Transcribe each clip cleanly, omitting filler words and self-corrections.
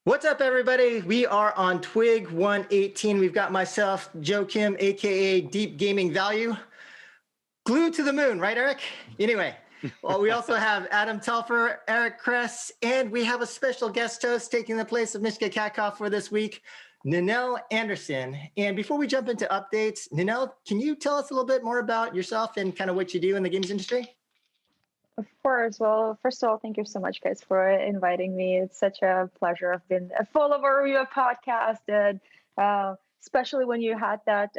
What's up, everybody? We are on TWIG 118. We've got myself, Joe Kim, aka Deep Gaming Value, glued to the moon, right, Eric? Anyway, well, we also have Adam Telfer, Eric Kress, and we have a special guest host taking the place of Mishka Katkoff for this week, Ninel Anderson. And before we jump into updates, Ninel, can you tell us a little bit more about yourself and kind of what you do in the games industry? Of course. Well, first of all, thank you so much, guys, for inviting me. It's such a pleasure. I've been full of a Rovio podcast, and especially when you had that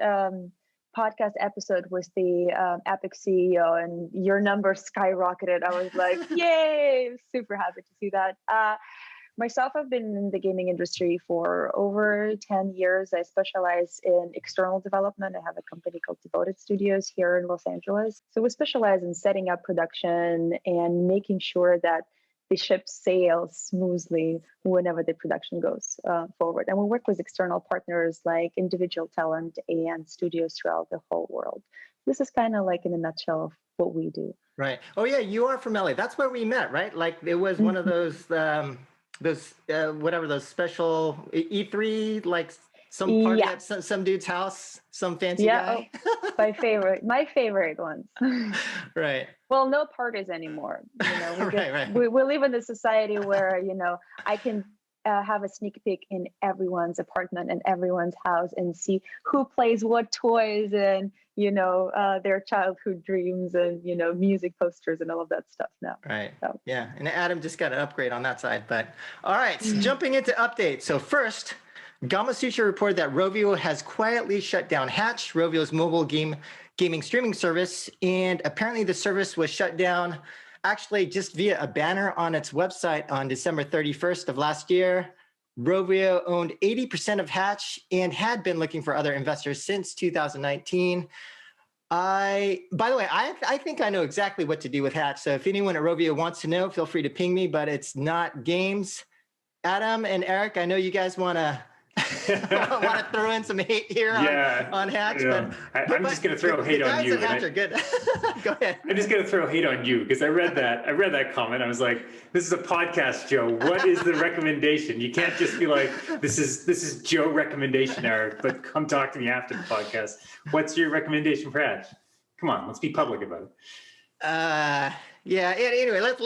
podcast episode with the Epic CEO and your numbers skyrocketed. I was like, yay! Super happy to see that. Myself, I've been in the gaming industry for over 10 years. I specialize in external development. I have a company called Devoted Studios here in Los Angeles. So we specialize in setting up production and making sure that the ship sails smoothly whenever the production goes forward. And we work with external partners like individual talent and studios throughout the whole world. This is kind of like in a nutshell of what we do. Right. Oh, yeah, you are from LA. That's where we met, right? Like it was one of those... those special E3, like some party at some dude's house, some fancy guy. Oh, my favorite ones. Right. Well, no parties anymore. Right. We live in a society where I can have a sneak peek in everyone's apartment and everyone's house and see who plays what toys and their childhood dreams and music posters and all of that stuff now. Right. So. Yeah. And Adam just got an upgrade on that side. But all right, jumping into updates. So first, Gamasutra reported that Rovio has quietly shut down Hatch, Rovio's mobile gaming streaming service, and apparently the service was shut down actually just via a banner on its website on December 31st of last year. Rovio owned 80% of Hatch and had been looking for other investors since 2019. By the way, I think I know exactly what to do with Hatch. So if anyone at Rovio wants to know, feel free to ping me, but it's not games. Adam and Eric, I know you guys want to throw in some hate here on Hatch. Yeah. I'm just going to throw hate on you. Hatch are good. Go ahead. I'm just going to throw hate on you because I read that comment. I was like, this is a podcast, Joe. What is the recommendation? You can't just be like, this is Joe recommendation, Eric, but come talk to me after the podcast. What's your recommendation for Hatch? Come on, let's be public about it. Yeah. Anyway, let's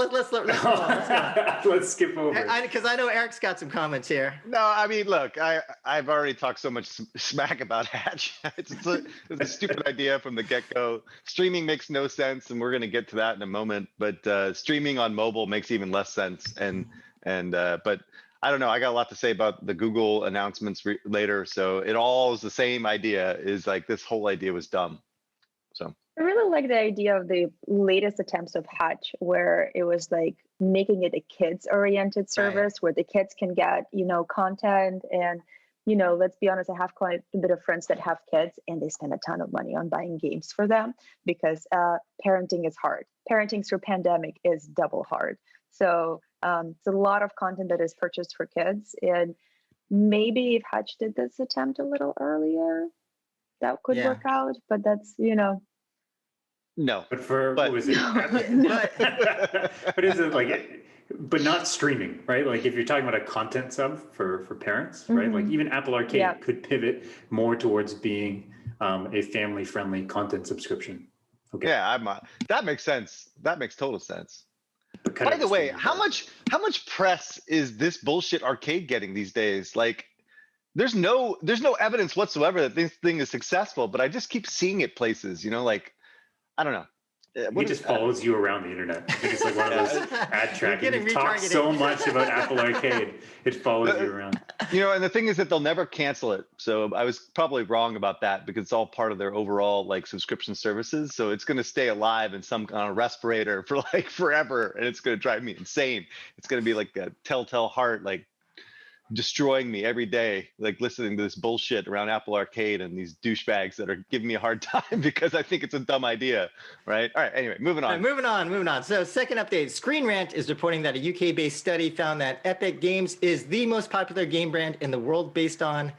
let's skip over. Because I know Eric's got some comments here. No, I mean, look, I've already talked so much smack about Hatch. It's a stupid idea from the get-go. Streaming makes no sense, and we're going to get to that in a moment. But streaming on mobile makes even less sense. But I don't know. I got a lot to say about the Google announcements later. So it all is the same idea. Is like this whole idea was dumb. So. I really like the idea of the latest attempts of Hatch, where it was like making it a kids-oriented service where the kids can get, content. And, let's be honest, I have quite a bit of friends that have kids and they spend a ton of money on buying games for them because parenting is hard. Parenting through pandemic is double hard. So it's a lot of content that is purchased for kids. And maybe if Hatch did this attempt a little earlier, that could work out. But that's, No, what was it? But is it like, but not streaming, right? Like if you're talking about a content sub for parents, right? Like even Apple Arcade could pivot more towards being a family-friendly content subscription. Okay. Yeah, that makes sense. That makes total sense. By the way, how much press is this bullshit arcade getting these days? Like, there's no evidence whatsoever that this thing is successful, but I just keep seeing it places. Like. I don't know. It just follows you around the internet. I think it's like one of those ad tracking. You've talked so much about Apple Arcade, it follows you around. And the thing is that they'll never cancel it. So I was probably wrong about that because it's all part of their overall like subscription services. So it's going to stay alive in some kind of respirator for like forever, and it's going to drive me insane. It's going to be like a telltale heart, like destroying me every day, like listening to this bullshit around Apple Arcade and these douchebags that are giving me a hard time because I think it's a dumb idea, right? All right, anyway, moving on. Moving on. So second update, Screen Rant is reporting that a UK-based study found that Epic Games is the most popular game brand in the world based on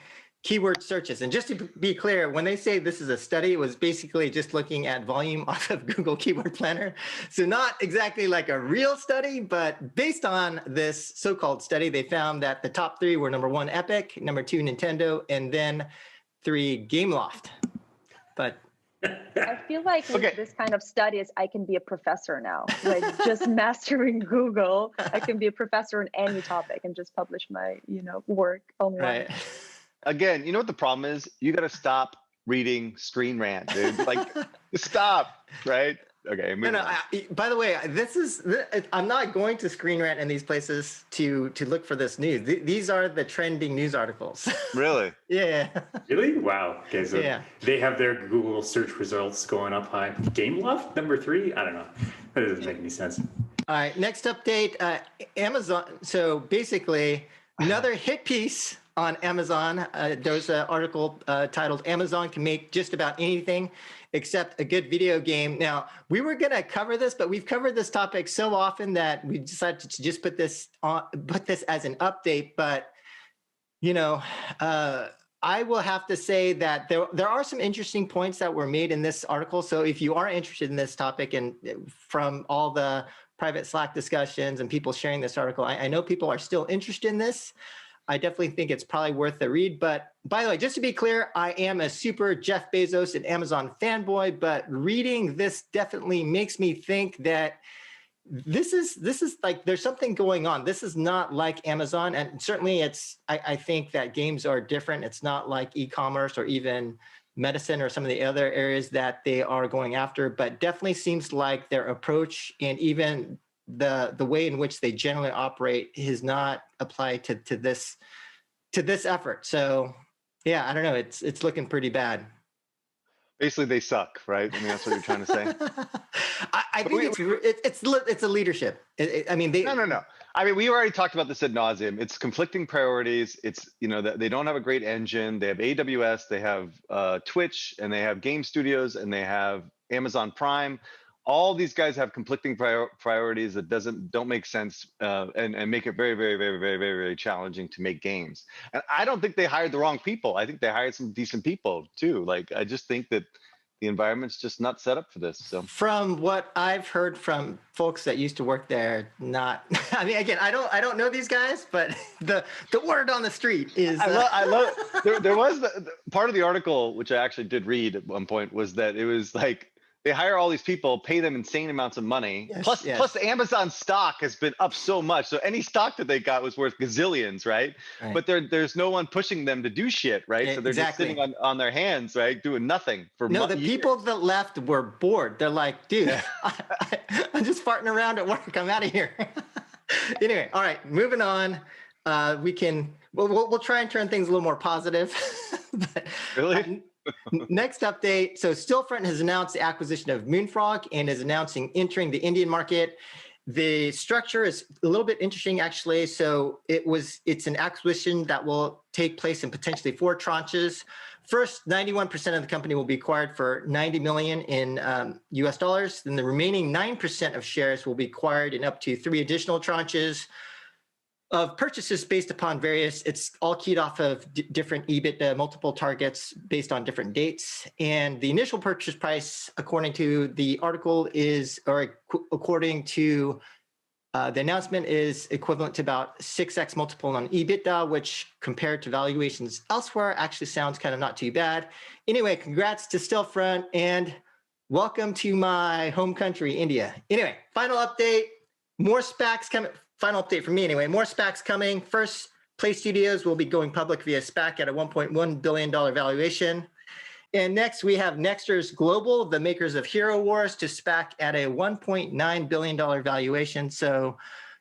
keyword searches. And just to be clear, when they say this is a study, it was basically just looking at volume off of Google Keyword Planner. So not exactly like a real study, but based on this so-called study, they found that the top 3 were number 1, Epic, number 2, Nintendo, and then 3, Gameloft. But I feel like with this kind of studies, I can be a professor now. Like just mastering Google, I can be a professor in any topic and just publish my, work online. right. Again, you know what the problem is? You got to stop reading Screen Rant, dude. Like, stop, right? Okay. By the way, I'm not going to Screen Rant in these places to look for this news. These are the trending news articles. Really? Yeah. Really? Wow. Okay, so Yeah. they have their Google search results going up high. Gameloft number 3? I don't know. That doesn't make any sense. All right. Next update, Amazon. So basically, another hit piece on Amazon. There's an article titled "Amazon Can Make Just About Anything Except a Good Video Game." Now, we were going to cover this, but we've covered this topic so often that we decided to just put this as an update. But I will have to say that there are some interesting points that were made in this article. So if you are interested in this topic, and from all the private Slack discussions and people sharing this article, I know people are still interested in this. I definitely think it's probably worth the read. But by the way, just to be clear, I am a super Jeff Bezos and Amazon fanboy, but reading this definitely makes me think that this is like there's something going on. This is not like Amazon. And certainly I think that games are different. It's not like e-commerce or even medicine or some of the other areas that they are going after, but definitely seems like their approach and even the way in which they generally operate is not applied to this effort. So yeah, I don't know. It's looking pretty bad. Basically, they suck, right? I mean, that's what you're trying to say. I think it's a leadership. No. I mean, we already talked about this ad nauseum. It's conflicting priorities. It's that they don't have a great engine. They have AWS, they have Twitch, and they have game studios, and they have Amazon Prime. All these guys have conflicting priorities that don't make sense and make it very, very, very, very, very, very challenging to make games. And I don't think they hired the wrong people. I think they hired some decent people too. Like, I just think that the environment's just not set up for this. So from what I've heard from folks that used to work there, not. I mean, again, I don't know these guys, but the word on the street is. I love. There was the part of the article which I actually did read at one point was that it was like, they hire all these people, pay them insane amounts of money. Yes, plus the Amazon stock has been up so much. So any stock that they got was worth gazillions, right? But there's no one pushing them to do shit, right? Yeah, so they're just sitting on their hands, right? Doing nothing for months. The people that left were bored. They're like, dude, I'm just farting around at work. I'm out of here. Anyway, all right, moving on. We'll try and turn things a little more positive. But, really? Next update. So Stillfront has announced the acquisition of Moonfrog and is announcing entering the Indian market. The structure is a little bit interesting, actually. So it's an acquisition that will take place in potentially 4 tranches. First, 91% of the company will be acquired for $90 million in US dollars. Then the remaining 9% of shares will be acquired in up to 3 additional tranches of purchases based upon it's all keyed off of different EBITDA multiple targets based on different dates. And the initial purchase price, according to the article, according to the announcement, is equivalent to about 6x multiple on EBITDA, which compared to valuations elsewhere actually sounds kind of not too bad. Anyway, congrats to Stillfront and welcome to my home country, India. Anyway, final update, more SPACs coming. Final update from me anyway. More SPACs coming. First, Play Studios will be going public via SPAC at a $1.1 billion valuation. And next, we have Nexters Global, the makers of Hero Wars, to SPAC at a $1.9 billion valuation. So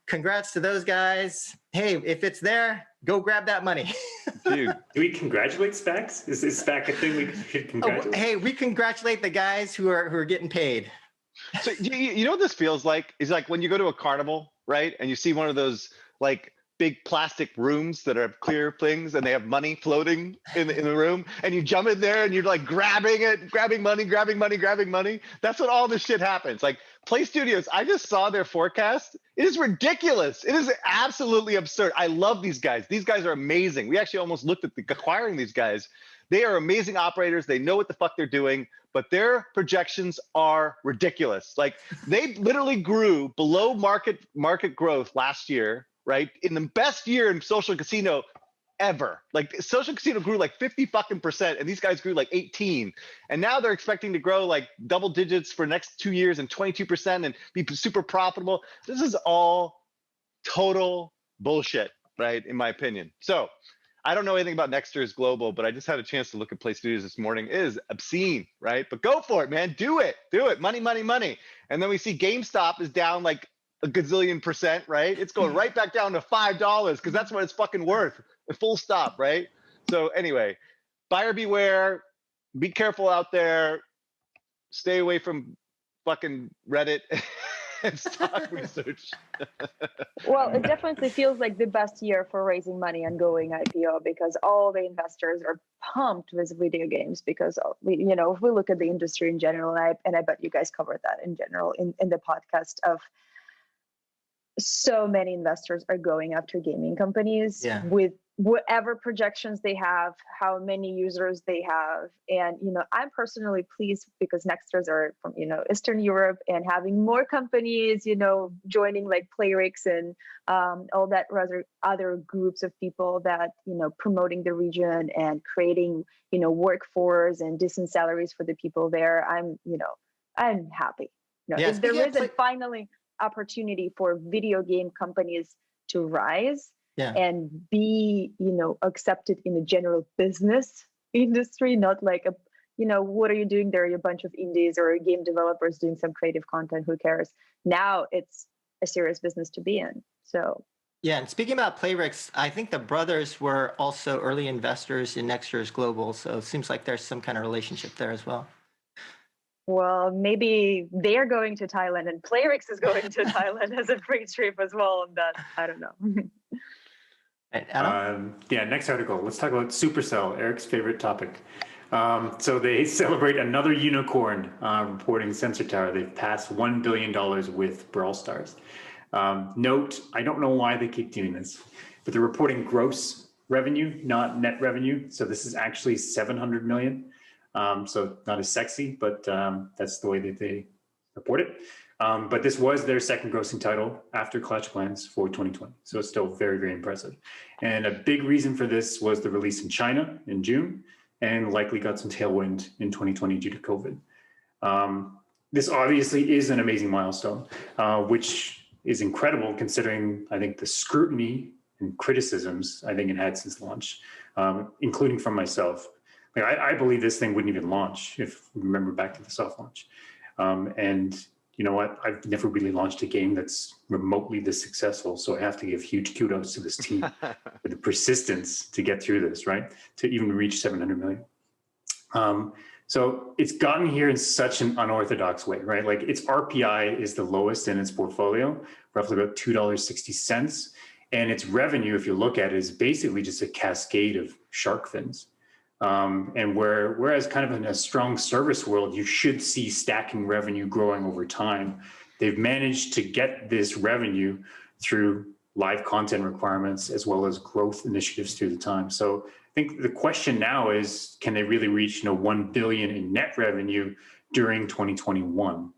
congrats to those guys. Hey, if it's there, go grab that money. Dude. Do we congratulate SPACs? Is SPAC a thing we should congratulate? Hey, we congratulate the guys who are getting paid. So you know what this feels like? Is like when you go to a carnival, right? And you see one of those like big plastic rooms that are clear things, and they have money floating in the room, and you jump in there and you're like grabbing it, grabbing money. That's what all this shit happens. Like Play Studios, I just saw their forecast. It is ridiculous. It is absolutely absurd. I love these guys. These guys are amazing. We actually almost looked at acquiring these guys. They are amazing operators. They know what the fuck they're doing, but their projections are ridiculous. Like they literally grew below market growth last year, right? In the best year in social casino ever. Like social casino grew like 50% and these guys grew like 18. And now they're expecting to grow like double digits for next 2 years and 22% and be super profitable. This is all total bullshit, right? In my opinion. So I don't know anything about Nexters Global, but I just had a chance to look at Play Studios this morning. It is obscene, right? But go for it, man. Do it. Money. And then we see GameStop is down like a gazillion percent, right? It's going right back down to $5 because that's what it's fucking worth. Full stop, right? So anyway, buyer beware. Be careful out there. Stay away from fucking Reddit and stock research. Well, it definitely feels like the best year for raising money and going IPO because all the investors are pumped with video games because if we look at the industry in general, and I bet you guys covered that in general in the podcast of so many investors are going after gaming companies with whatever projections they have, how many users they have. And, I'm personally pleased because Nexters are from, Eastern Europe and having more companies, joining like Playrix and all that other groups of people that, promoting the region and creating, workforce and decent salaries for the people there. I'm happy. If there isn't finally opportunity for video game companies to rise and be accepted in the general business industry, not like what are you doing there? You're a bunch of indies or game developers doing some creative content, who cares? Now it's a serious business to be in. So and speaking about Playrix, I think the brothers were also early investors in Nexters Global, so it seems like there's some kind of relationship there as well. Well, maybe they're going to Thailand and Playrix is going to Thailand as a free trip as well. And that, I don't know. Next article. Let's talk about Supercell, Eric's favorite topic. So they celebrate another unicorn, reporting Sensor Tower. They've passed $1 billion with Brawl Stars. Note, I don't know why they keep doing this, but they're reporting gross revenue, not net revenue. So this is actually 700 million. So not as sexy, but that's the way that they report it. But this was their second grossing title after Clash of Clans for 2020. So it's still very, very impressive. And a big reason for this was the release in China in June and likely got some tailwind in 2020 due to COVID. This obviously is an amazing milestone, which is incredible considering, I think, the scrutiny and criticisms I think it had since launch, including from myself. Like, I believe this thing wouldn't even launch if we remember back to the soft launch. And you know what? I've never really launched a game that's remotely this successful. So I have to give huge kudos to this team for the persistence to get through this, right? To even reach 700 million. So it's gotten here in such an unorthodox way, right? Like its RPI is the lowest in its portfolio, roughly about $2.60. And its revenue, if you look at it, is basically just a cascade of shark fins. And whereas kind of in a strong service world, you should see stacking revenue growing over time. They've managed to get this revenue through live content requirements as well as growth initiatives through the time. So I think the question now is, can they really reach 1 billion in net revenue during 2021?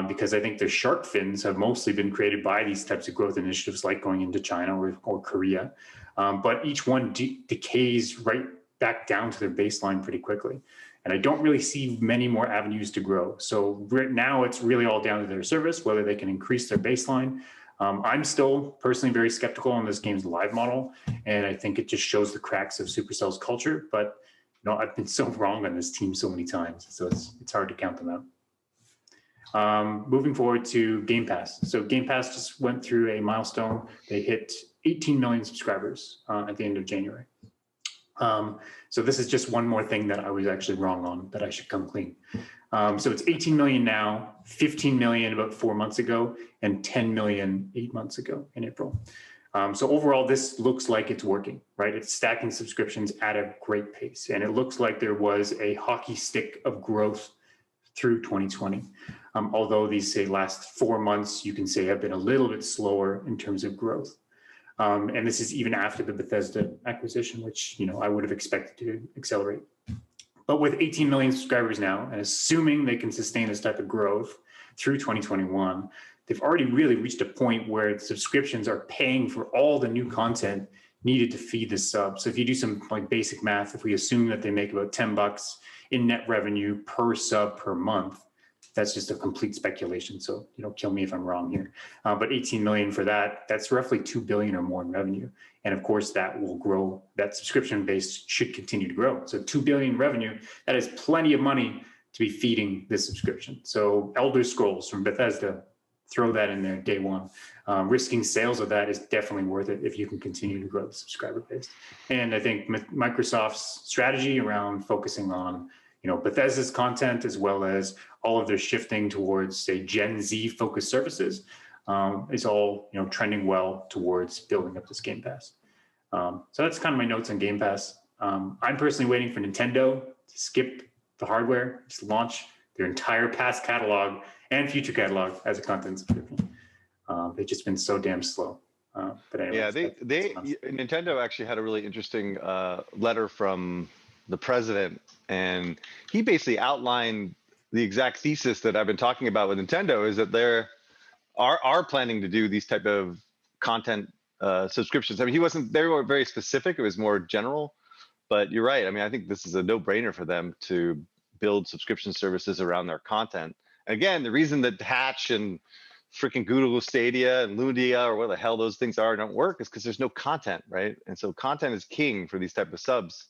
Because I think the shark fins have mostly been created by these types of growth initiatives like going into China or Korea. But each one decays right back down to their baseline pretty quickly. And I don't really see many more avenues to grow. So right now it's really all down to their service, whether they can increase their baseline. I'm still personally very skeptical on this game's live model. And I think it just shows the cracks of Supercell's culture. But I've been so wrong on this team so many times. So it's hard to count them out. Moving forward to Game Pass. So Game Pass just went through a milestone. They hit 18 million subscribers at the end of January. So this is just one more thing that I was actually wrong on that I should come clean. So it's 18 million now, 15 million about 4 months ago, and 10 million 8 months ago in April. So overall, this looks like it's working, right? It's stacking subscriptions at a great pace. And it looks like there was a hockey stick of growth through 2020. Although these, say, last 4 months, you can say have been a little bit slower in terms of growth. And this is even after the Bethesda acquisition, which, you know, I would have expected to accelerate. But with 18 million subscribers now, and assuming they can sustain this type of growth through 2021, they've already really reached a point where subscriptions are paying for all the new content needed to feed the sub. So if you do some like basic math, if we assume that they make about $10 in net revenue per sub per month, that's just a complete speculation. So, you know, kill me if I'm wrong here. But 18 million for that, that's roughly 2 billion or more in revenue. And of course that will grow, that subscription base should continue to grow. So 2 billion revenue, that is plenty of money to be feeding this subscription. So Elder Scrolls from Bethesda, throw that in there day one. Risking sales of that is definitely worth it if you can continue to grow the subscriber base. And I think Microsoft's strategy around focusing on, you know, Bethesda's content, as well as all of their shifting towards, say, Gen Z focused services, is all, you know, trending well towards building up this Game Pass. So that's kind of my notes on Game Pass. I'm personally waiting for Nintendo to skip the hardware, just launch their entire past catalog and future catalog as a content subscription. They've just been so damn slow. But anyway, Yeah, Nintendo actually had a really interesting letter from the president, and he basically outlined the exact thesis that I've been talking about with Nintendo, is that they are planning to do these type of content subscriptions. I mean, they weren't very specific, it was more general, but you're right. I mean, I think this is a no-brainer for them to build subscription services around their content. Again, the reason that Hatch and freaking Google Stadia and Ludia, or what the hell those things are, don't work is because there's no content, right? And so content is king for these type of subs.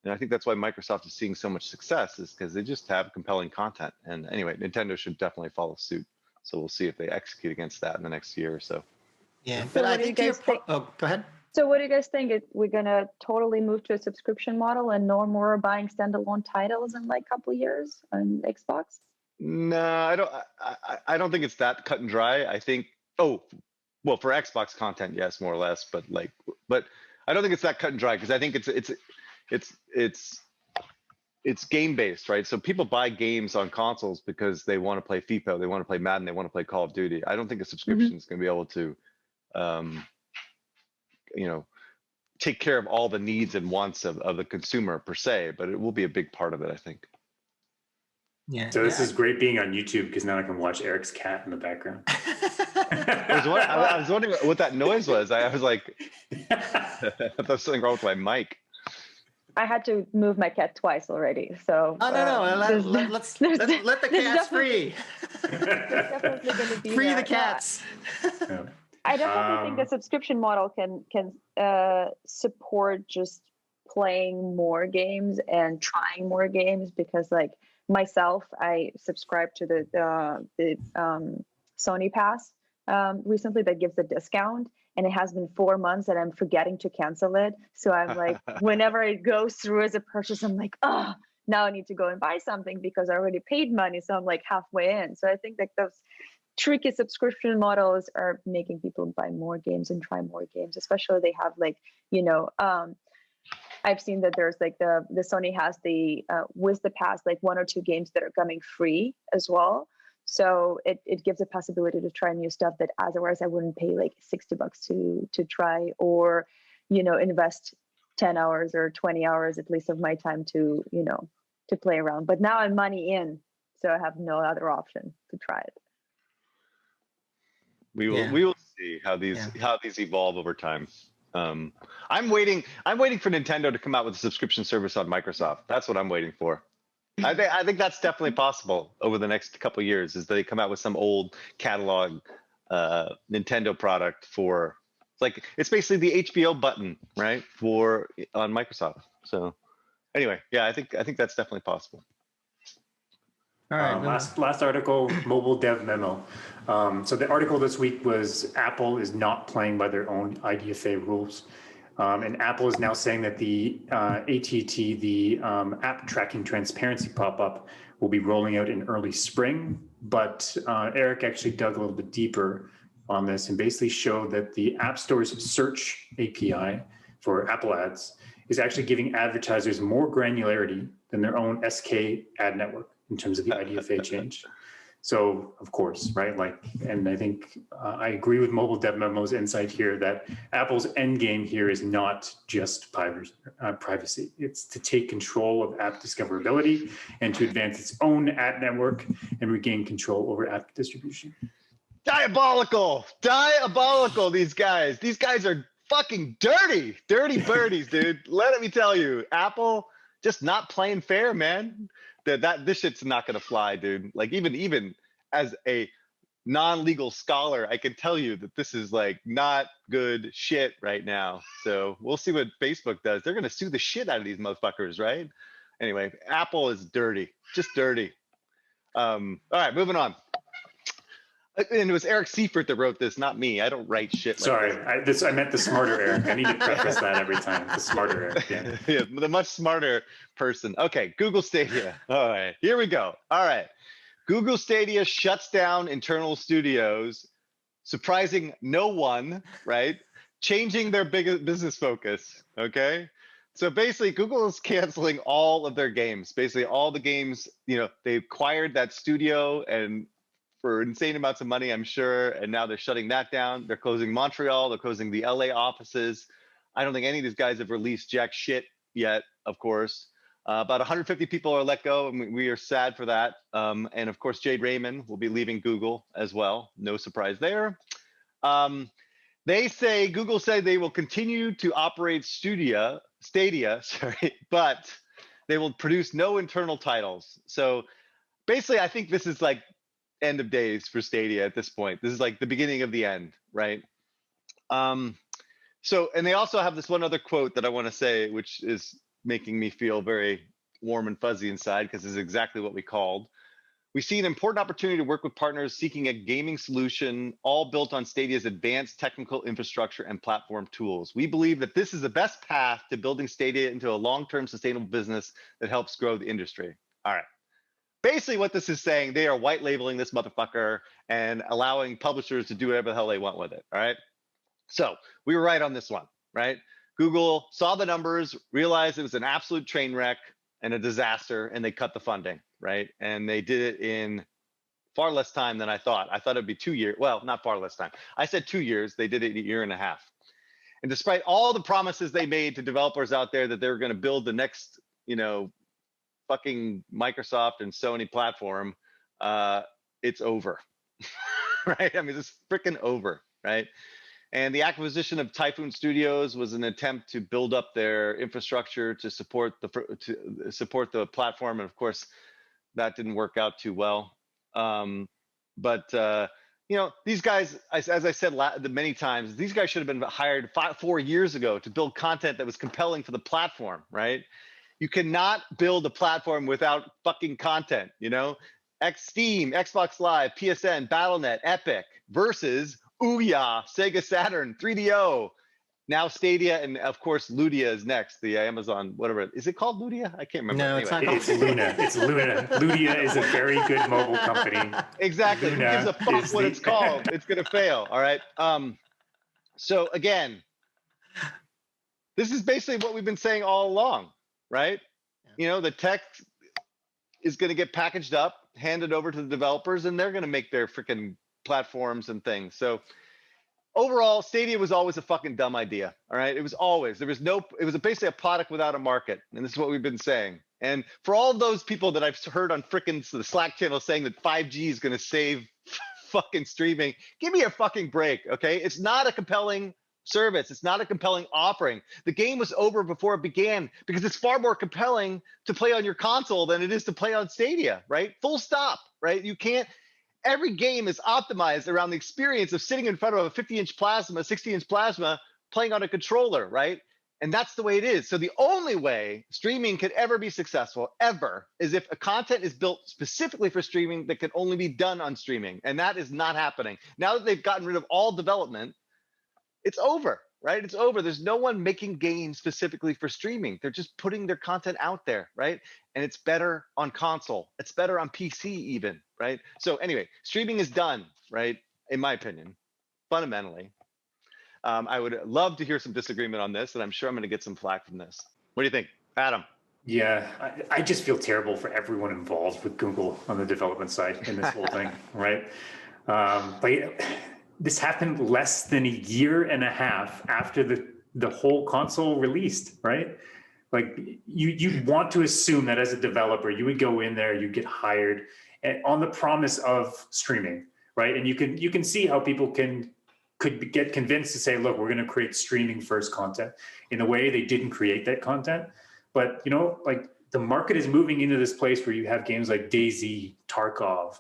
And I think that's why Microsoft is seeing so much success, is because they just have compelling content. And anyway, Nintendo should definitely follow suit. So we'll see if they execute against that in the next year or so. Yeah, So but what I do you think guys think? oh, go ahead. So what do you guys think? We're gonna totally move to a subscription model and no more buying standalone titles in like a couple years on Xbox? No, I don't think it's that cut and dry. I think, well, for Xbox content, yes, more or less, but I don't think it's that cut and dry, because I think it's game based, right? So people buy games on consoles because they want to play FIFA, they want to play Madden, they want to play Call of Duty. I don't think a subscription is going to be able to, you know, take care of all the needs and wants of the consumer per se, but it will be a big part of it, I think. Yeah. So this is great being on YouTube, because now I can watch Eric's cat in the background. I was wondering what that noise was. I was like, I thought there was something wrong with my mic. I had to move my cat twice already. So Oh no, let's let the cats free. Definitely going to be Free there. the cats. Yeah. I definitely think the subscription model can support just playing more games and trying more games, because like myself, I subscribe to the Sony Pass recently that gives a discount, and it has been 4 months and I'm forgetting to cancel it. So I'm like, whenever it goes through as a purchase, I'm like, oh, now I need to go and buy something because I already paid money. So I'm like halfway in. So I think that those tricky subscription models are making people buy more games and try more games, especially they have like, you know, I've seen that there's like the Sony has the with the pass, like 1 or 2 games that are coming free as well. So it gives a possibility to try new stuff that otherwise I wouldn't pay like $60 to try, or, you know, invest 10 hours or 20 hours at least of my time to, you know, to play around. But now I'm money in, so I have no other option to try it. We will see how these evolve over time. I'm waiting for Nintendo to come out with a subscription service on Microsoft. That's what I'm waiting for. I think that's definitely possible over the next couple of years, is they come out with some old catalog Nintendo product for, like, it's basically the HBO button, right, on Microsoft. So anyway, yeah, I think that's definitely possible. All right. Last article, mobile dev memo. So the article this week was Apple is not playing by their own IDFA rules. And Apple is now saying that the ATT, the app tracking transparency pop-up, will be rolling out in early spring. But Eric actually dug a little bit deeper on this and basically showed that the App Store's search API for Apple ads is actually giving advertisers more granularity than their own SK ad network in terms of the IDFA change. So, of course, right? Like, and I think I agree with Mobile Dev Memo's insight here that Apple's end game here is not just privacy. It's to take control of app discoverability and to advance its own ad network and regain control over app distribution. Diabolical, diabolical. These guys are fucking dirty birdies, dude. Let me tell you, Apple just not playing fair, man. This shit's not gonna fly, dude. Like even as a non-legal scholar, I can tell you that this is like not good shit right now. So we'll see what Facebook does. They're gonna sue the shit out of these motherfuckers, right? Anyway, Apple is dirty, just dirty. All right, moving on. And it was Eric Seifert that wrote this, not me. I don't write shit. Sorry, I meant the smarter Eric. I need to preface that every time. The smarter Eric. Yeah. Yeah, the much smarter person. Okay, Google Stadia. All right, here we go. All right, Google Stadia shuts down internal studios, surprising no one, right? Changing their big business focus. Okay, so basically, Google is canceling all of their games. Basically, all the games. They acquired that studio and for insane amounts of money, I'm sure. And now they're shutting that down. They're closing Montreal. They're closing the LA offices. I don't think any of these guys have released jack shit yet, of course. About 150 people are let go, and we are sad for that. And of course, Jade Raymond will be leaving Google as well. No surprise there. Google said they will continue to operate Stadia, but they will produce no internal titles. So basically, I think this is like end of days for Stadia at this point. This is like the beginning of the end, right? And they also have this one other quote that I want to say, which is making me feel very warm and fuzzy inside, because this is exactly what we called. We see an important opportunity to work with partners seeking a gaming solution, all built on Stadia's advanced technical infrastructure and platform tools. We believe that this is the best path to building Stadia into a long-term sustainable business that helps grow the industry. All right. Basically what this is saying, they are white labeling this motherfucker and allowing publishers to do whatever the hell they want with it, all right? So we were right on this one, right? Google saw the numbers, realized it was an absolute train wreck and a disaster, and they cut the funding, right? And they did it in far less time than I thought. I thought it'd be 2 years. Well, not far less time. I said 2 years. They did it in a year and a half. And despite all the promises they made to developers out there that they were going to build the next, fucking Microsoft and Sony platform, it's over, right? I mean, it's freaking over, right? And the acquisition of Typhoon Studios was an attempt to build up their infrastructure to support the platform, and of course, that didn't work out too well. These guys, as I said many times, these guys should have been hired 4 years ago to build content that was compelling for the platform, right? You cannot build a platform without fucking content, Steam, Xbox Live, PSN, Battle.net, Epic versus Ouya, Sega Saturn, 3DO, now Stadia, and of course Ludia is next, the Amazon, whatever. Is it called Ludia? I can't remember. No, anyway. it's not called It's Luna. It's Luna. Ludia is a very good mobile company. Exactly. Luna Who gives a fuck what it's called? It's going to fail, all right? So again, this is basically what we've been saying all along. Right? The tech is going to get packaged up, handed over to the developers, and they're going to make their freaking platforms and things. So overall, Stadia was always a fucking dumb idea. All right. It was basically a product without a market. And this is what we've been saying. And for all those people that I've heard on freaking the Slack channel saying that 5G is going to save fucking streaming, give me a fucking break. Okay. It's not a compelling service. It's not a compelling offering. The game was over before it began because it's far more compelling to play on your console than it is to play on Stadia, right? Full stop, right? Every game is optimized around the experience of sitting in front of a 50-inch plasma, 60-inch plasma, playing on a controller, right? And that's the way it is. So the only way streaming could ever be successful, ever, is if a content is built specifically for streaming that can only be done on streaming. And that is not happening. Now that they've gotten rid of all development, it's over, right? It's over. There's no one making games specifically for streaming. They're just putting their content out there, right? And it's better on console. It's better on PC even, right? So anyway, streaming is done, right? In my opinion. fundamentally. I would love to hear some disagreement on this, and I'm sure I'm going to get some flack from this. What do you think, Adam? Yeah, I just feel terrible for everyone involved with Google on the development side in this whole thing, right? But this happened less than a year and a half after the whole console released, right? Like you want to assume that as a developer, you would go in there, you get hired on the promise of streaming, right? And you can see how people could get convinced to say, look, we're going to create streaming first content. In a way, they didn't create that content. But, like the market is moving into this place where you have games like DayZ, Tarkov,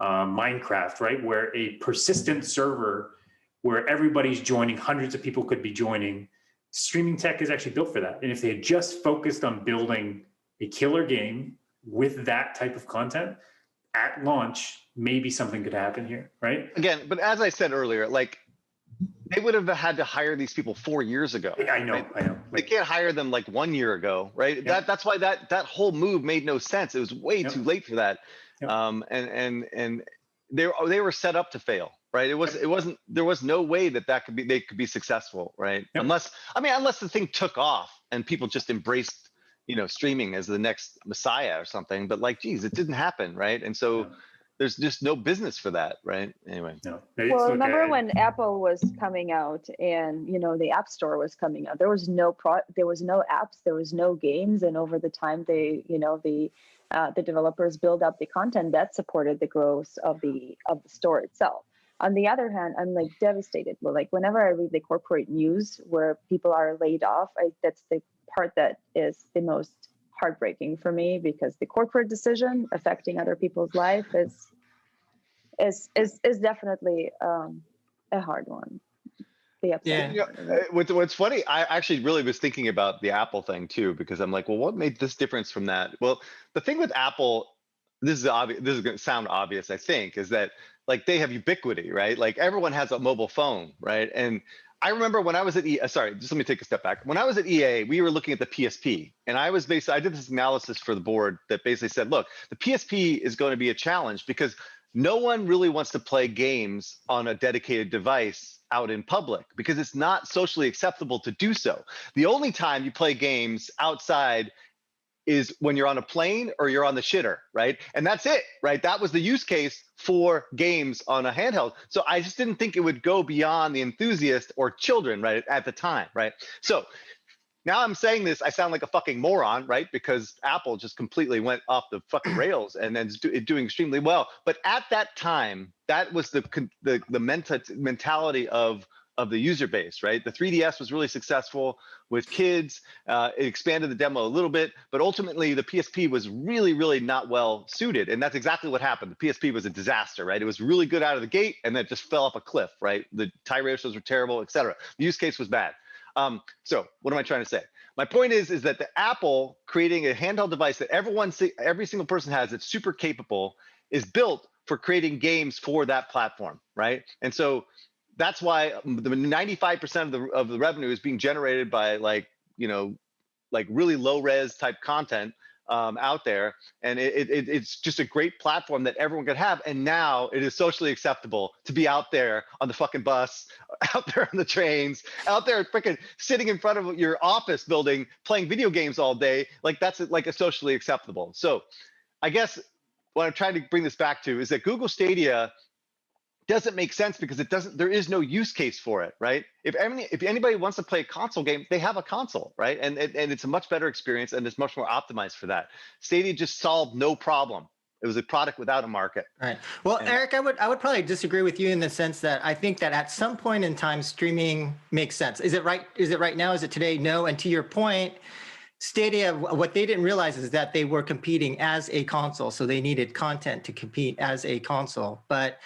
Minecraft, right? Where a persistent server where everybody's joining, hundreds of people could be joining. Streaming tech is actually built for that. And if they had just focused on building a killer game with that type of content at launch, maybe something could happen here, right? Again, but as I said earlier, like, they would have had to hire these people 4 years ago. I know. They Like, can't hire them like 1 year ago, right? Yeah. That's why that whole move made no sense. It was way too late for that. Yep. And they were set up to fail, right? There was no way that they could be successful, right? Yep. Unless the thing took off and people just embraced, streaming as the next messiah or something. But like, geez, it didn't happen, right? And so there's just no business for that, right? Anyway. no. Well, remember when Apple was coming out and the App Store was coming out? There was no apps, there was no games, and over the time the developers build up the content that supported the growth of the store itself. On the other hand, I'm like devastated. Well, like whenever I read the corporate news where people are laid off, that's the part that is the most heartbreaking for me, because the corporate decision affecting other people's life is definitely a hard one. What's funny, I actually really was thinking about the Apple thing too, because I'm like, well, what made this difference from that? Well, the thing with Apple, this is going to sound obvious, I think, is that like they have ubiquity, right? Like everyone has a mobile phone, right? And I remember when I was at sorry, just let me take a step back. When I was at EA, we were looking at the PSP, and I did this analysis for the board that basically said, look, the PSP is going to be a challenge because no one really wants to play games on a dedicated device out in public because it's not socially acceptable to do so. The only time you play games outside is when you're on a plane or you're on the shitter, right? And that's it, right? That was the use case for games on a handheld. So I just didn't think it would go beyond the enthusiast or children, right, at the time, right? So now I'm saying this, I sound like a fucking moron, right? Because Apple just completely went off the fucking rails and then doing extremely well. But at that time, that was the mentality of the user base, right? The 3DS was really successful with kids. It expanded the demo a little bit, but ultimately the PSP was really, really not well suited. And that's exactly what happened. The PSP was a disaster, right? It was really good out of the gate and then it just fell off a cliff, right? The tie ratios were terrible, et cetera. The use case was bad. So what am I trying to say? My point is that the Apple creating a handheld device that every single person has that's super capable is built for creating games for that platform, right? And so that's why the 95% of the revenue is being generated by like really low res type content out there, and it's just a great platform that everyone could have. And now it is socially acceptable to be out there on the fucking bus, out there on the trains, out there freaking sitting in front of your office building playing video games all day. Like that's like a socially acceptable. So I guess what I'm trying to bring this back to is that Google Stadia doesn't make sense because there is no use case for it, right? If anybody wants to play a console game, they have a console, right? And it's a much better experience and it's much more optimized for that. Stadia just solved no problem. It was a product without a market. All right. Well, Eric, I would probably disagree with you in the sense that I think that at some point in time, streaming makes sense. Is it right? Is it right now? Is it today? No. And to your point, Stadia, what they didn't realize is that they were competing as a console. So they needed content to compete as a console. But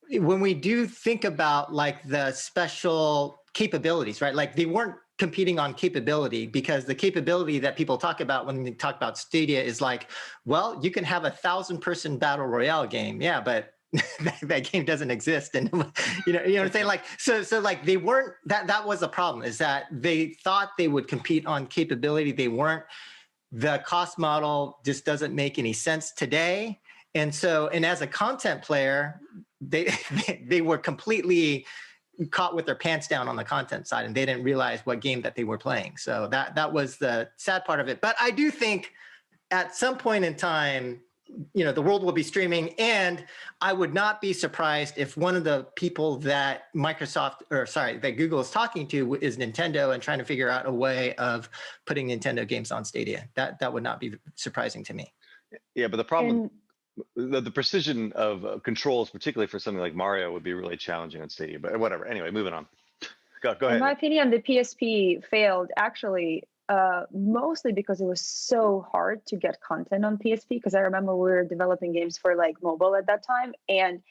when we do think about like the special capabilities, right? Like they weren't competing on capability, because the capability that people talk about when they talk about Stadia is like, well, you can have 1,000-person battle royale game. Yeah, but that game doesn't exist. And you know what I'm saying? Like, so like they weren't, that was the problem, is that they thought they would compete on capability. They weren't. The cost model just doesn't make any sense today. And as a content player, they were completely, caught with their pants down on the content side, and they didn't realize what game that they were playing. So that was the sad part of it. But I do think at some point in time, the world will be streaming, and I would not be surprised if one of the people that that Google is talking to is Nintendo and trying to figure out a way of putting Nintendo games on Stadia. That would not be surprising to me. Yeah, but the problem, the precision of controls, particularly for something like Mario, would be really challenging on Stadia. But whatever. Anyway, moving on. Go ahead. In my opinion, the PSP failed actually. Mostly because it was so hard to get content on PSP, because I remember we were developing games for like mobile at that time, and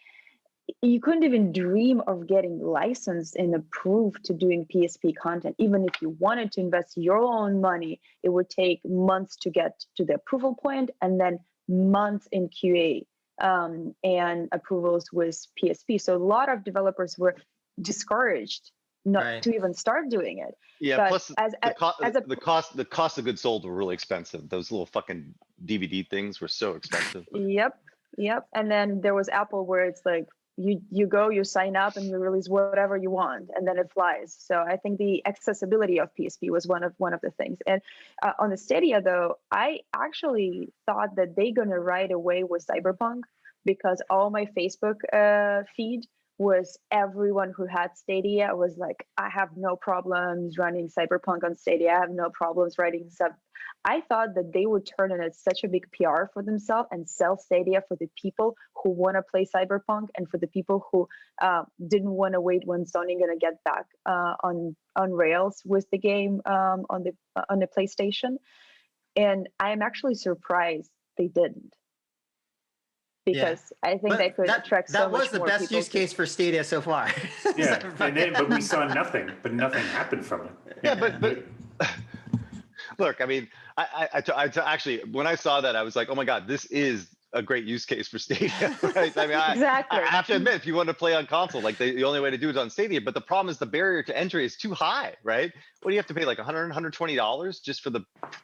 you couldn't even dream of getting licensed and approved to doing PSP content. Even if you wanted to invest your own money, it would take months to get to the approval point, and then months in QA and approvals with PSP. So a lot of developers were discouraged not to even start doing it. Yeah, but plus the cost of goods sold were really expensive. Those little fucking DVD things were so expensive. Yep. And then there was Apple, where it's like you go, you sign up, and you release whatever you want, and then it flies. So I think the accessibility of PSP was one of the things. And on the Stadia, though, I actually thought that they're gonna right away with Cyberpunk, because all my Facebook feed was everyone who had Stadia was like, I have no problems running Cyberpunk on Stadia. I have no problems writing sub. I thought that they would turn in such a big PR for themselves and sell Stadia for the people who want to play Cyberpunk, and for the people who didn't want to wait when Sony going to get back on rails with the game on the PlayStation. And I'm actually surprised they didn't. Because I think they could attract so much more people. That was the best use case for Stadia so far. Yeah, but we saw nothing. But nothing happened from it. Yeah, but look, I mean, I actually, when I saw that, I was like, oh my god, this is a great use case for Stadia. Right? I mean, exactly. I have to admit, if you want to play on console, like the only way to do it is on Stadia. But the problem is the barrier to entry is too high, right? What do you have to pay, like $100, $120 just for the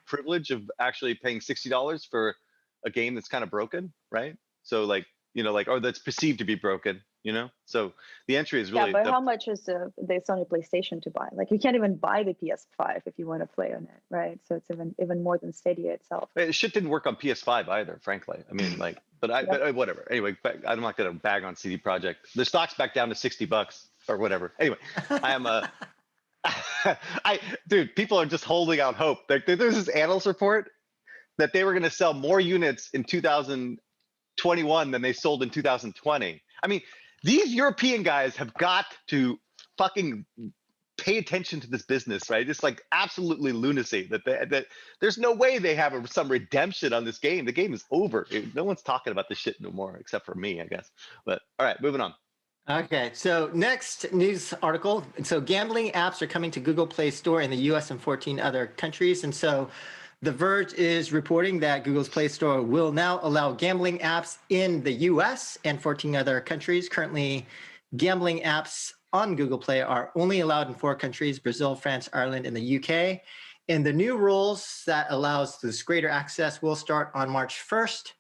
privilege of actually paying $60 for a game that's kind of broken, right? So like, or that's perceived to be broken, So the entry is really. Yeah, but how much is the Sony PlayStation to buy? Like, you can't even buy the PS5 if you want to play on it, right? So it's even more than Stadia itself. Shit didn't work on PS5 either, frankly. I mean, like, but whatever. Anyway, I'm not gonna bag on CD Projekt. The stock's back down to $60 or whatever. Anyway, I am dude, people are just holding out hope. Like, there's this analyst report that they were gonna sell more units in 2021 than they sold in 2020. I mean, these European guys have got to fucking pay attention to this business, right? It's like absolutely lunacy that there's no way they have some redemption on this game. The game is over. No one's talking about this shit no more, except for me, I guess. But all right, moving on. Okay, so next news article. So gambling apps are coming to Google Play Store in the US and 14 other countries. And so The Verge is reporting that Google's Play Store will now allow gambling apps in the US and 14 other countries. Currently, gambling apps on Google Play are only allowed in 4 countries: Brazil, France, Ireland, and the UK. And the new rules that allows this greater access will start on March 1st.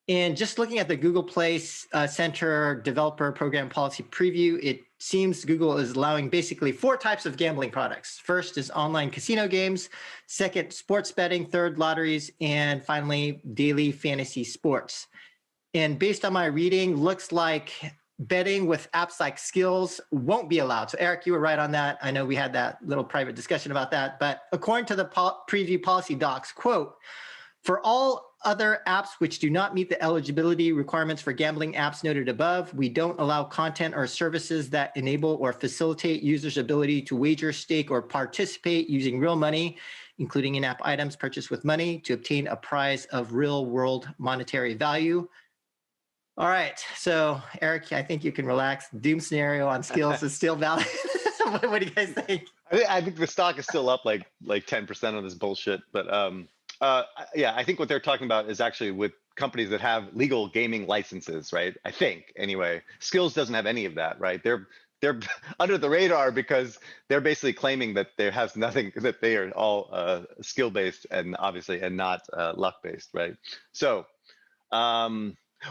And just looking at the Google Play Center developer program policy preview, it seems Google is allowing basically 4 types of gambling products. First is online casino games, second, sports betting, third, lotteries, and finally, daily fantasy sports. And based on my reading, looks like betting with apps like Skills won't be allowed. So Eric, you were right on that. I know we had that little private discussion about that, but according to the preview policy docs, quote, "For all other apps which do not meet the eligibility requirements for gambling apps noted above, we don't allow content or services that enable or facilitate users' ability to wager, stake, or participate using real money, including in-app items purchased with money, to obtain a prize of real-world monetary value." All right, so Eric, I think you can relax. Doom scenario on Skills is still valid. What do you guys think? I think the stock is still up like 10% on this bullshit, but yeah, I think what they're talking about is actually with companies that have legal gaming licenses, right? I think, anyway. Skills doesn't have any of that, right? They're under the radar because they're basically claiming that there has nothing, that they are all skill-based and obviously and not luck-based, right? So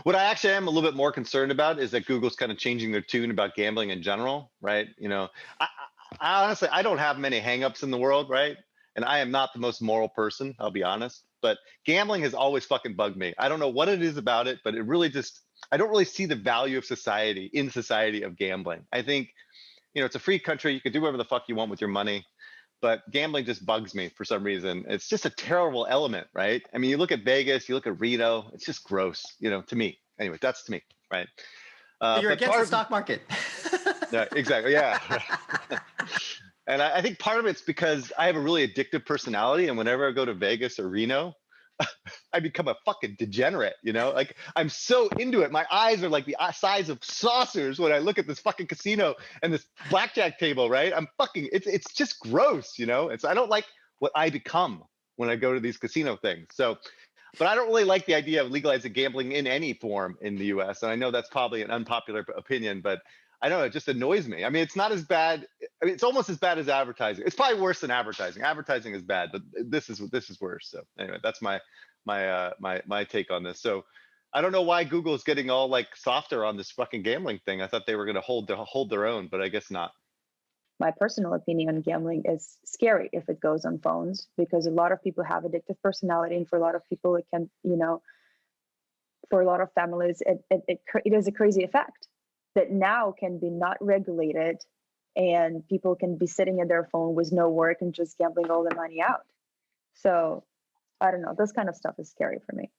What I actually am a little bit more concerned about is that Google's kind of changing their tune about gambling in general, right? You know, I honestly, I don't have many hangups in the world, right? And I am not the most moral person, I'll be honest. But gambling has always fucking bugged me. I don't know what it is about it, but it really just, I don't really see the value of society of gambling. I think, you know, it's a free country. You can do whatever the fuck you want with your money. But gambling just bugs me for some reason. It's just a terrible element, right? I mean, you look at Vegas, you look at Reno, it's just gross, you know, to me. Anyway, that's to me, right? You're against the stock market. Yeah, exactly, yeah. And I think part of it's because I have a really addictive personality, and whenever I go to Vegas or Reno, I become a fucking degenerate, you know? Like, I'm so into it. My eyes are like the size of saucers when I look at this fucking casino and this blackjack table, right? I'm fucking, it's just gross, you know? I don't like what I become when I go to these casino things. So, but I don't really like the idea of legalizing gambling in any form in the US. And I know that's probably an unpopular opinion, but I don't know, it just annoys me. I mean, it's not as bad. I mean, it's almost as bad as advertising. It's probably worse than advertising. Advertising is bad, but this is worse. So anyway, that's my take on this. So I don't know why Google is getting all like softer on this fucking gambling thing. I thought they were going to hold their own, but I guess not. My personal opinion on gambling is scary if it goes on phones, because a lot of people have addictive personality, and for a lot of people it can, you know, for a lot of families it is a crazy effect that now can be not regulated, and people can be sitting at their phone with no work and just gambling all their money out. So I don't know, this kind of stuff is scary for me.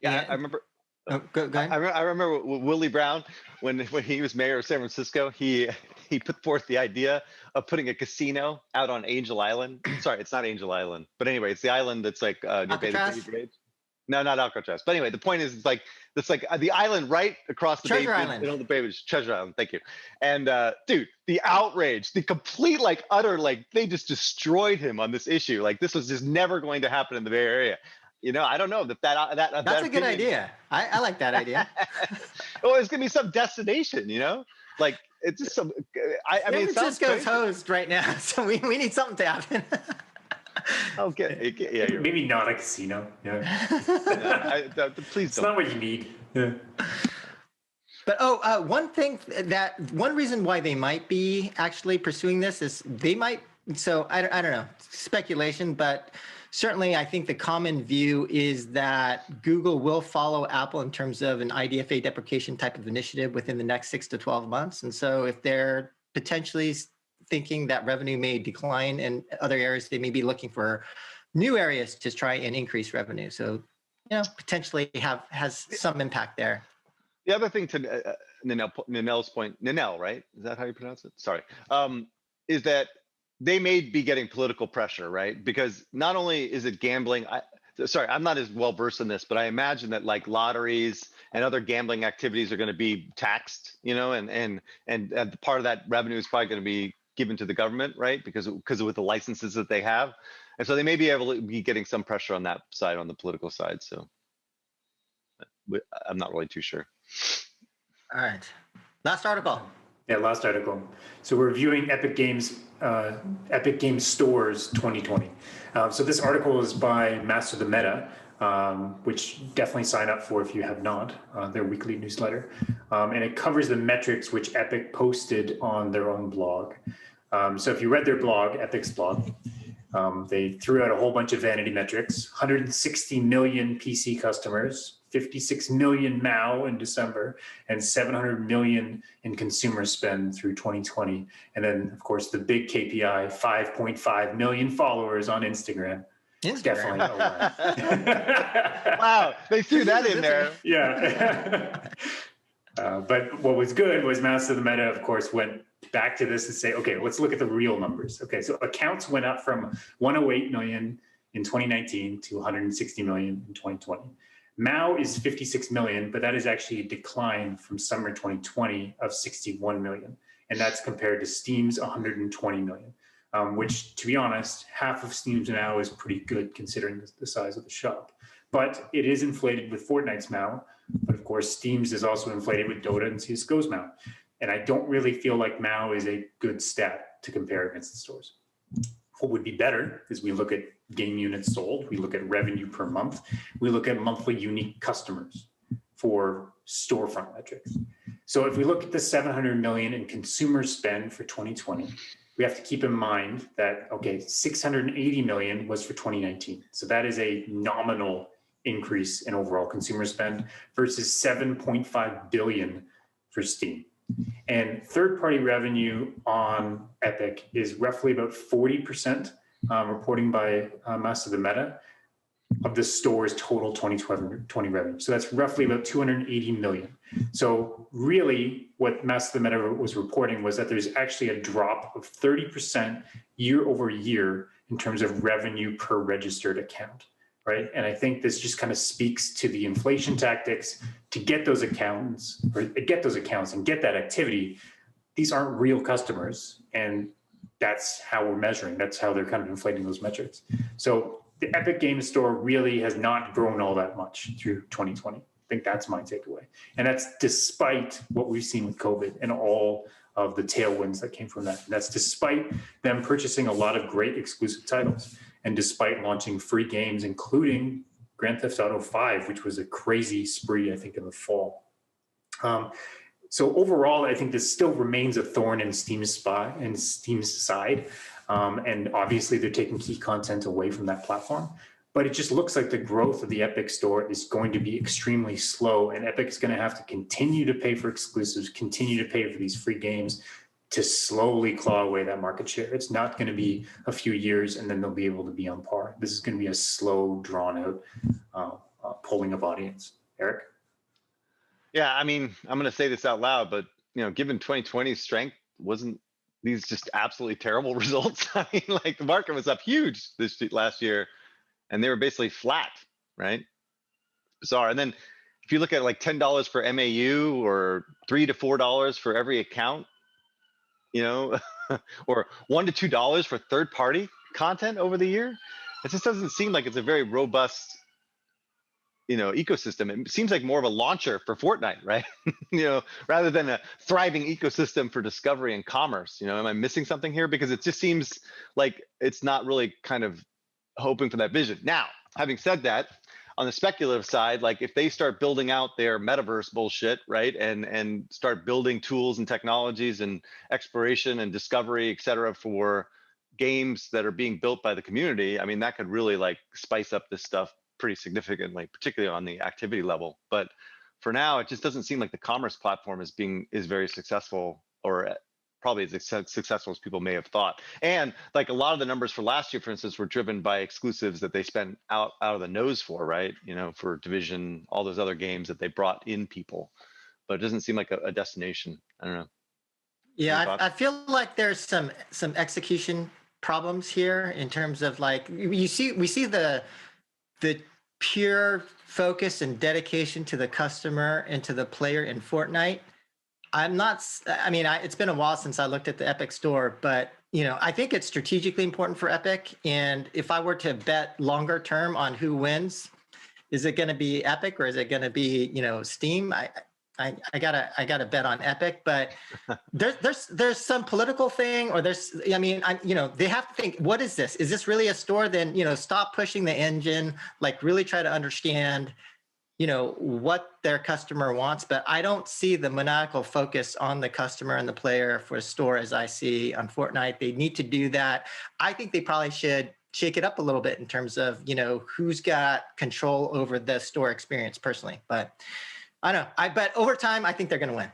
Yeah, I remember. Oh, go ahead. I remember Willie Brown when he was mayor of San Francisco. He put forth the idea of putting a casino out on Angel Island. Sorry, it's not Angel Island, but anyway, it's the island that's like near Alcatraz? Bay Bridge. No, not Alcatraz. But anyway, the point is, it's like the island right across the Treasure Bay Island. Bridge, the Bay Bridge, Treasure Island. Thank you. And dude, the outrage, the complete like utter like they just destroyed him on this issue. Like this was just never going to happen in the Bay Area. You know, I don't know that That's a good idea. I like that idea. Well, it's gonna be some destination, you know, like it's just some. I mean, San Francisco's hosed right now, so we need something to happen. Okay, yeah, you're Maybe not a casino. Yeah. right. Please It's don't. not what you need. Yeah. But one reason why they might be actually pursuing this is they might. So I don't know, speculation, but certainly I think the common view is that Google will follow Apple in terms of an IDFA deprecation type of initiative within the next 6 to 12 months. And so if they're potentially thinking that revenue may decline in other areas, they may be looking for new areas to try and increase revenue. So, you know, potentially has some impact there. The other thing to Ninel's point, Ninel, right? Is that how you pronounce it? Sorry. Is that they may be getting political pressure, right? Because not only is it gambling, I'm not as well versed in this, but I imagine that like lotteries and other gambling activities are going to be taxed, you know, and part of that revenue is probably going to be given to the government, right? Because with the licenses that they have, and so they may be able to be getting some pressure on that side, on the political side. So I'm not really too sure. All right, last article. Yeah, last article. So we're reviewing Epic Games Stores 2020. So this article is by Master the Meta, which definitely sign up for if you have not, their weekly newsletter. And it covers the metrics which Epic posted on their own blog. So if you read their blog, Epic's blog, they threw out a whole bunch of vanity metrics, 160 million PC customers, 56 million MAU in December, and 700 million in consumer spend through 2020. And then, of course, the big KPI, 5.5 million followers on Instagram. Definitely. Wow, they threw that in there. Yeah. But what was good was Master the Meta, of course, went back to this and say, okay, let's look at the real numbers. Okay, so accounts went up from 108 million in 2019 to 160 million in 2020. MAU is 56 million, but that is actually a decline from summer 2020 of 61 million. And that's compared to Steam's 120 million, which, to be honest, half of Steam's MAU is pretty good considering the size of the shop. But it is inflated with Fortnite's MAU. But of course, Steam's is also inflated with Dota and CSGO's MAU. And I don't really feel like MAU is a good stat to compare against the stores. What would be better is we look at game units sold, we look at revenue per month, we look at monthly unique customers. for storefront metrics. So if we look at the 700 million in consumer spend for 2020, we have to keep in mind that, okay, 680 million was for 2019. So that is a nominal increase in overall consumer spend versus 7.5 billion for Steam. And third-party revenue on Epic is roughly about 40%, reporting by Master the Meta, of the store's total 2020 revenue. So that's roughly about 280 million. So really what Master the Meta was reporting was that there's actually a drop of 30% year over year in terms of revenue per registered account, right? And I think this just kind of speaks to the inflation tactics to get those accounts or get those accounts and get that activity. These aren't real customers, and that's how we're measuring. That's how they're kind of inflating those metrics. So the Epic Games Store really has not grown all that much through 2020. I think that's my takeaway. And that's despite what we've seen with COVID and all of the tailwinds that came from that. And that's despite them purchasing a lot of great exclusive titles and despite launching free games, including Grand Theft Auto 5, which was a crazy spree, I think, in the fall. So overall, I think this still remains a thorn in Steam's side. And obviously they're taking key content away from that platform, but it just looks like the growth of the Epic Store is going to be extremely slow, and Epic is going to have to continue to pay for exclusives, continue to pay for these free games to slowly claw away that market share. It's not going to be a few years and then they'll be able to be on par. This is going to be a slow, drawn out pulling of audience. Eric? Yeah, I mean, I'm going to say this out loud, but given 2020's strength, wasn't these just absolutely terrible results? I mean, like the market was up huge last year, and they were basically flat, right? Bizarre. And then if you look at like $10 for MAU or $3 to $4 for every account, or $1 to $2 for third-party content over the year, it just doesn't seem like it's a very robust ecosystem. It seems like more of a launcher for Fortnite, right? Rather than a thriving ecosystem for discovery and commerce. Am I missing something here? Because it just seems like it's not really kind of hoping for that vision. Now, having said that, on the speculative side, like if they start building out their metaverse bullshit, right, and start building tools and technologies and exploration and discovery, et cetera, for games that are being built by the community, I mean, that could really like spice up this stuff pretty significantly, particularly on the activity level. But for now, it just doesn't seem like the commerce platform is very successful, or probably as successful as people may have thought. And like a lot of the numbers for last year, for instance, were driven by exclusives that they spent out of the nose for, right? For Division, all those other games that they brought in people. But it doesn't seem like a destination. I don't know. Yeah, I feel like there's some execution problems here in terms of like we see the pure focus and dedication to the customer and to the player in Fortnite. It's been a while since I looked at the Epic Store, but I think it's strategically important for Epic. And if I were to bet longer term on who wins, is it going to be Epic or is it going to be Steam? I gotta bet on Epic, but there's some political thing, or they have to think, what is this? Is this really a store? Then stop pushing the engine, like really try to understand what their customer wants. But I don't see the maniacal focus on the customer and the player for a store as I see on Fortnite. They need to do that. I think they probably should shake it up a little bit in terms of who's got control over the store experience personally. But I don't know. But over time, I think they're going to win.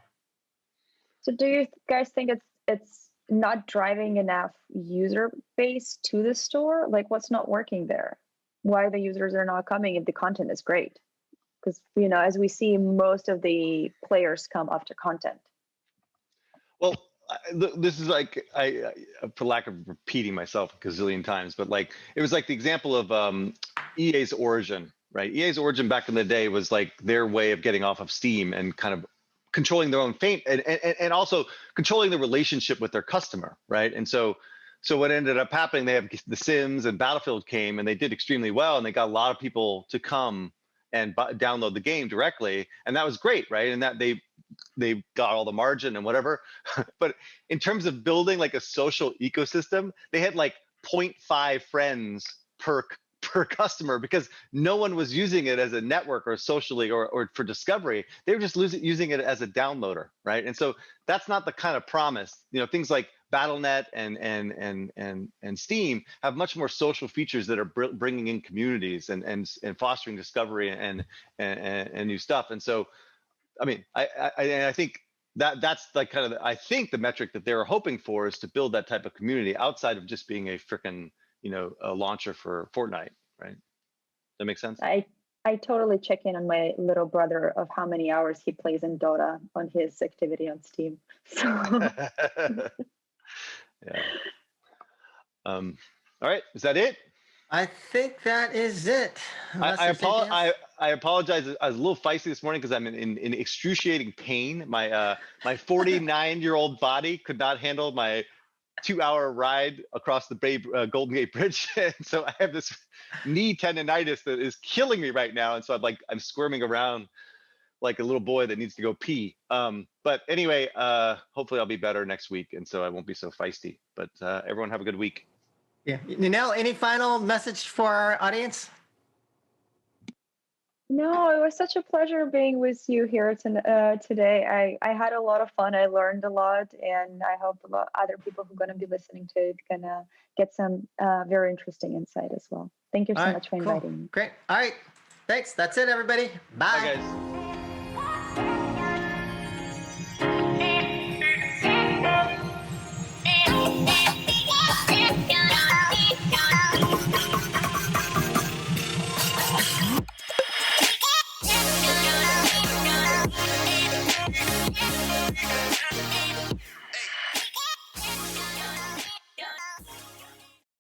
So do you guys think it's not driving enough user base to the store? Like, what's not working there? Why the users are not coming if the content is great? Because, as we see, most of the players come after content. Well, this is like, for lack of repeating myself a gazillion times, but like, it was like the example of EA's Origin. Right, EA's Origin back in the day was like their way of getting off of Steam and kind of controlling their own fate and also controlling the relationship with their customer, right? And so what ended up happening, they have The Sims and Battlefield came and they did extremely well, and they got a lot of people to come and download the game directly, and that was great, right? And that they got all the margin and whatever. But in terms of building like a social ecosystem, they had like 0.5 friends per per customer because no one was using it as a network or socially or for discovery. They were just using it as a downloader, right? And so that's not the kind of promise. You know, things like Battle.net and Steam have much more social features that are bringing in communities and fostering discovery and new stuff. And so, I mean, I think that's like kind of I think the metric that they were hoping for is to build that type of community outside of just being a frickin' a launcher for Fortnite, right? That makes sense. I totally check in on my little brother of how many hours he plays in Dota on his activity on Steam. So. Yeah. All right, is that it? I think that is it. I apologize. I was a little feisty this morning because I'm in excruciating pain. My 49-year-old body could not handle my 2-hour ride across the Golden Gate Bridge, and so I have this knee tendonitis that is killing me right now. And so I'm squirming around like a little boy that needs to go pee. But anyway, hopefully I'll be better next week, and so I won't be so feisty. But everyone have a good week. Yeah, Ninel, any final message for our audience? No, it was such a pleasure being with you here today. I had a lot of fun. I learned a lot, and I hope a lot other people who are going to be listening to it gonna get some very interesting insight as well. Thank you so much for inviting me. Great. All right. Thanks. That's it, everybody. Bye. Bye, guys.